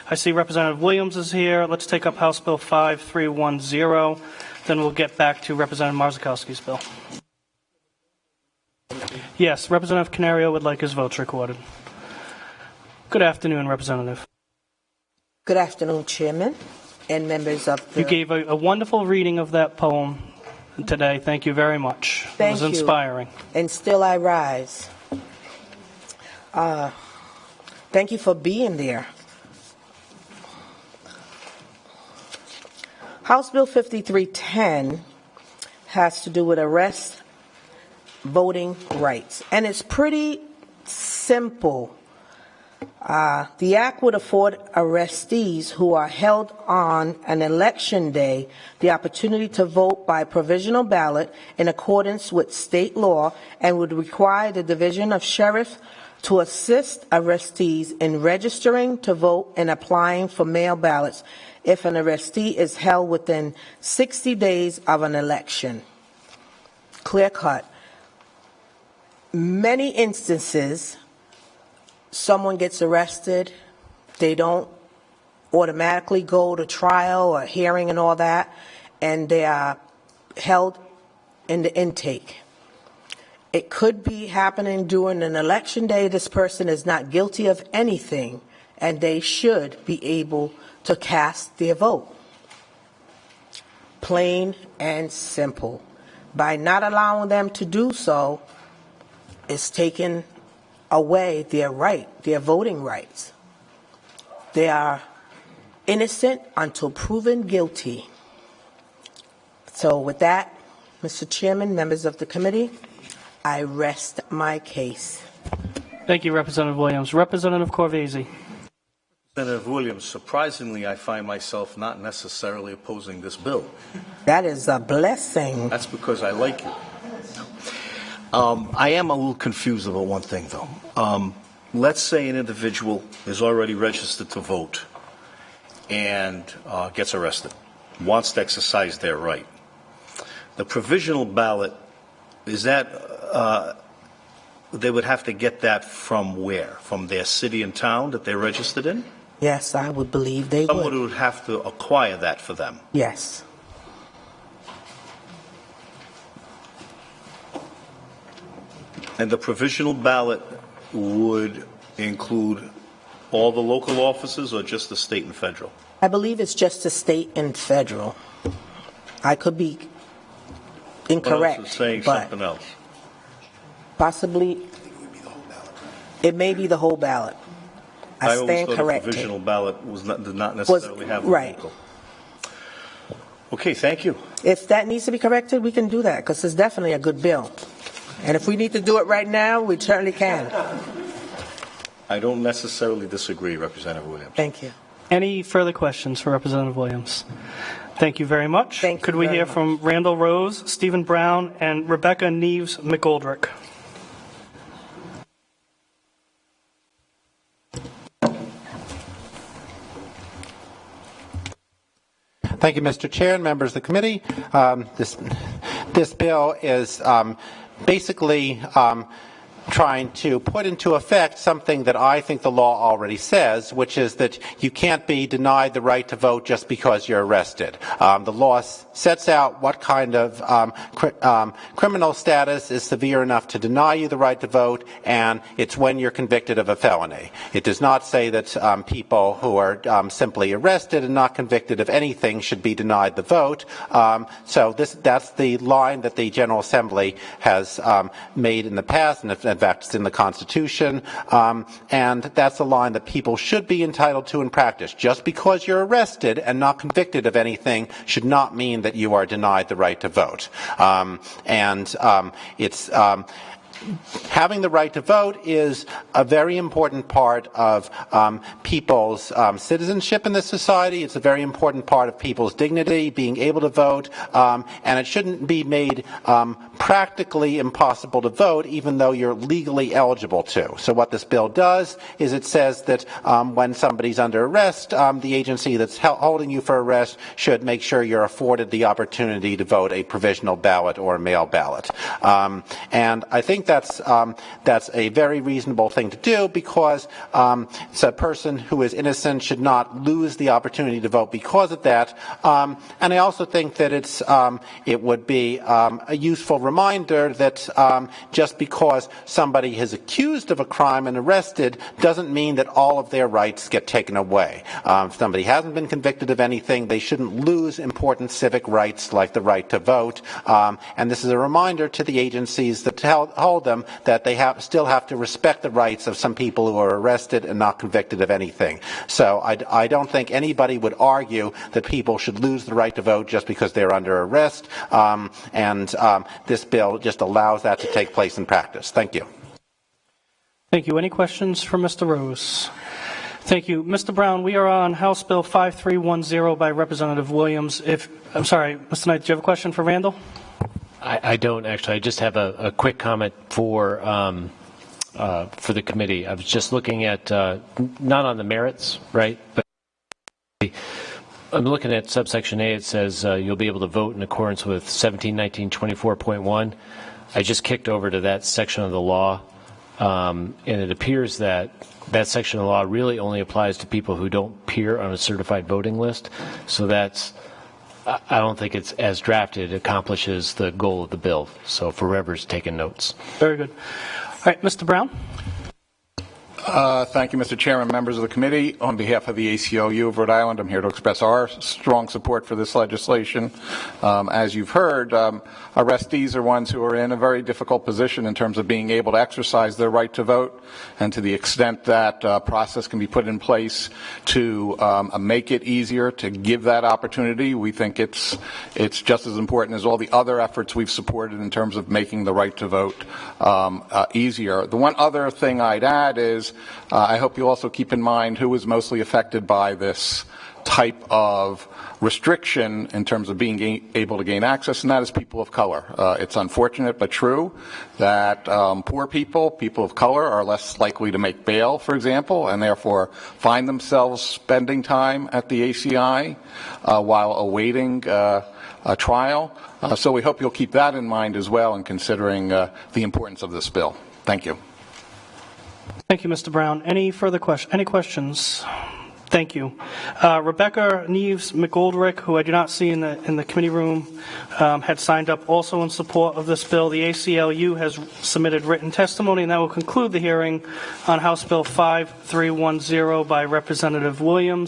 I see Representative Williams is here. Let's take up House Bill 5310. Then we'll get back to Representative Marzikowski's bill. Yes, Representative Canario would like his votes recorded. Good afternoon, Representative. Good afternoon, Chairman and members of the... You gave a wonderful reading of that poem today. Thank you very much. Thank it was you. Inspiring. And still I rise. Thank you for being there. House Bill 5310 has to do with arrest voting rights, and it's pretty simple. The act would afford arrestees who are held on an election day the opportunity to vote by provisional ballot in accordance with state law, and would require the Division of Sheriff to assist arrestees in registering to vote and applying for mail ballots if an arrestee is held within 60 days of an election. Clear cut. Many instances, someone gets arrested, they don't automatically go to trial or hearing and all that, and they are held in the intake. It could be happening during an election day. This person is not guilty of anything, and they should be able to cast their vote. Plain and simple. By not allowing them to do so, it's taking away their right, their voting rights. They are innocent until proven guilty. So with that, Mr. Chairman, members of the committee, I rest my case. Thank you, Representative Williams. Representative Corvese. Representative Williams, surprisingly, I find myself not necessarily opposing this bill. That is a blessing. That's because I like you. I am a little confused about one thing, though. Let's say an individual is already registered to vote and gets arrested, wants to exercise their right. The provisional ballot, is that, they would have to get that from where? From their city and town that they're registered in? Yes, I would believe they Someone would. would have to acquire that for them. Yes. And the provisional ballot would include all the local offices or just the state and federal? I believe it's just the state and federal. I could be incorrect, What else is saying but something else? possibly it may be the whole ballot. I always stand thought a corrected. provisional ballot did not necessarily have a right. local. Okay, thank you. If that needs to be corrected, we can do that because it's definitely a good bill. And if we need to do it right now, we certainly can. I don't necessarily disagree, Representative Williams. Thank you. Any further questions for Representative Williams? Thank you very much. Thank you Could we very hear much. from Randall Rose, Stephen Brown, and Rebecca Neves McGoldrick? Thank you, Mr. Chair and members of the committee. This bill is basically trying to put into effect something that I think the law already says, which is that you can't be denied the right to vote just because you're arrested. The law sets out what kind of criminal status is severe enough to deny you the right to vote, and it's when you're convicted of a felony. It does not say that people who are simply arrested and not convicted of anything should be denied the vote. So that's the line that the General Assembly has made in the past, and in fact it's in the Constitution, and that's the line that people should be entitled to in practice. Just because you're arrested and not convicted of anything should not mean that you are denied the right to vote. Having the right to vote is a very important part of people's citizenship in this society. It's a very important part of people's dignity, being able to vote, and it shouldn't be made practically impossible to vote, even though you're legally eligible to. So what this bill does is it says that when somebody's under arrest, the agency that's holding you for arrest should make sure you're afforded the opportunity to vote a provisional ballot or a mail ballot. And I think that's a very reasonable thing to do, because it's a person who is innocent should not lose the opportunity to vote because of that. And I also think that it would be a useful reminder that just because somebody is accused of a crime and arrested doesn't mean that all of their rights get taken away. If somebody hasn't been convicted of anything, they shouldn't lose important civic rights like the right to vote. And this is a reminder to the agencies that hold them that they still have to respect the rights of some people who are arrested and not convicted of anything. So I don't think anybody would argue that people should lose the right to vote just because they're under arrest. And this bill just allows that to take place in practice. Thank you. Thank you. Any questions for Mr. Rose? Thank you. Mr. Brown, we are on House Bill 5310 by Representative Williams. I'm sorry, Mr. Knight, do you have a question for Randall? I don't actually. I just have a quick comment for the committee. I was just looking at, not on the merits, right, but I'm looking at subsection A. It says you'll be able to vote in accordance with 171924.1. I just kicked over to that section of the law, and it appears that that section of the law really only applies to people who don't appear on a certified voting list. So I don't think it's, as drafted, accomplishes the goal of the bill. So for whoever's taking notes. Very good. All right, Mr. Brown. Thank you, Mr. Chairman, members of the committee. On behalf of the ACLU of Rhode Island, I'm here to express our strong support for this legislation. As you've heard, arrestees are ones who are in a very difficult position in terms of being able to exercise their right to vote, and to the extent that process can be put in place to make it easier to give that opportunity, we think it's just as important as all the other efforts we've supported in terms of making the right to vote easier. The one other thing I'd add is I hope you also keep in mind who is mostly affected by this type of restriction in terms of being able to gain access, and that is people of color. It's unfortunate but true that poor people of color, are less likely to make bail, for example, and therefore find themselves spending time at the ACI while awaiting a trial. So we hope you'll keep that in mind as well in considering the importance of this bill. Thank you. Thank you, Mr. Brown. Any further questions? Any questions? Thank you. Rebecca Neves McGoldrick, who I do not see in the committee room, had signed up also in support of this bill. The ACLU has submitted written testimony, and that will conclude the hearing on House Bill 5310 by Representative Williams.